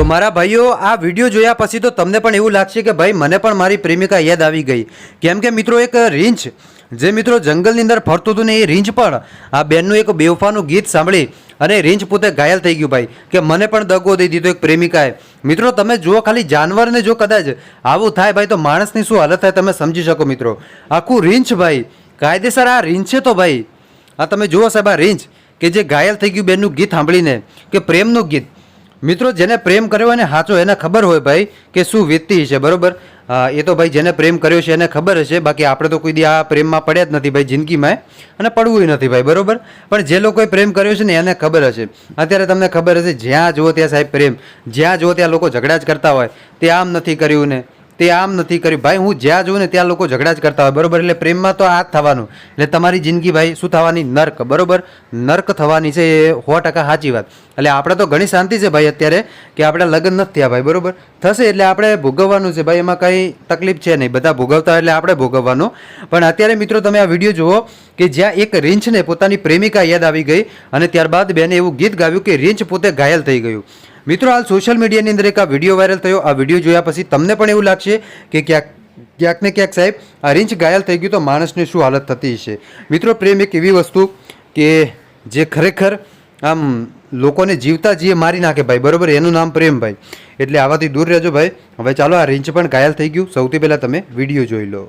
તો મારા ભાઈઓ આ વિડીયો જોયા પછી તો તમને પણ એવું લાગશે કે ભાઈ મને પણ મારી પ્રેમિકા યાદ આવી ગઈ, કેમ કે મિત્રો એક રીંછ જે મિત્રો જંગલની અંદર ફરતું હતું ને એ રીંછ પણ આ બેનનું એક બેવફાનું ગીત સાંભળી અને રીંછ પોતે ઘાયલ થઈ ગયું ભાઈ કે મને પણ દગો દઈ દીધો એક પ્રેમિકાએ. મિત્રો તમે જુઓ ખાલી જાનવરને જો કદાચ આવું થાય ભાઈ તો માણસની શું હાલત થાય તમે સમજી શકો મિત્રો. આખું રીંછ ભાઈ કાયદેસર આ રીંછ છે તો ભાઈ આ તમે જુઓ સાહેબ આ રીંછ કે જે ઘાયલ થઈ ગયું બેનનું ગીત સાંભળીને કે પ્રેમનું ગીત. મિત્રો જેને પ્રેમ કર્યો હોય ને સાચો એને ખબર હોય ભાઈ કે શું વીતતી છે બરોબર. એ તો ભાઈ જેને પ્રેમ કર્યો છે એને ખબર હશે, બાકી આપણે તો કોઈ દી આ પ્રેમમાં પડ્યા જ નથી ભાઈ જિંદગીમાં અને પડવું નથી ભાઈ બરોબર. પણ જે લોકોએ પ્રેમ કર્યો છે ને એને ખબર હશે. અત્યારે તમને ખબર હશે જ્યાં જુઓ ત્યાં સાહેબ પ્રેમ, જ્યાં જુઓ ત્યાં લોકો ઝઘડા જ કરતા હોય, તે આમ નથી કર્યું ને તે આમ નથી કર્યું. ભાઈ હું જ્યાં જોઉં ને ત્યાં લોકો ઝઘડા જ કરતા હોય બરોબર. એટલે પ્રેમમાં તો આ જ થવાનું, એટલે તમારી જિંદગી ભાઈ શું થવાની નર્ક બરોબર, નર્ક થવાની છે એ 100% સાચી વાત. એટલે આપણે તો ઘણી શાંતિ છે ભાઈ અત્યારે કે આપણે લગ્ન નથી થયા ભાઈ બરોબર. થશે એટલે આપણે ભોગવવાનું છે ભાઈ, એમાં કંઈ તકલીફ છે નહીં, બધા ભોગવતા એટલે આપણે ભોગવવાનું. પણ અત્યારે મિત્રો તમે આ વિડીયો જુઓ કે જ્યાં એક રીંછને પોતાની પ્રેમિકા યાદ આવી ગઈ અને ત્યારબાદ બેને એવું ગીત ગાવ્યું કે રીંછ પોતે ઘાયલ થઈ ગયું. મિત્રો હાલ સોશિયલ મીડિયાની અંદર એક આ વિડીયો વાયરલ થયો. આ વિડીયો જોયા પછી તમને પણ એવું લાગશે કે ક્યાંક ને ક્યાંક સાહેબ આ રીંછ ઘાયલ થઈ ગયું તો માણસની શું હાલત થતી હશે. મિત્રો પ્રેમ એક એવી વસ્તુ કે જે ખરેખર આમ લોકોને જીવતા જીએ મારી નાખે ભાઈ બરોબર, એનું નામ પ્રેમ ભાઈ. એટલે આવાથી દૂર રહેજો ભાઈ. હવે ચાલો આ રીંછ પણ ઘાયલ થઈ ગયું. સૌથી પહેલાં તમે વિડીયો જોઈ લો.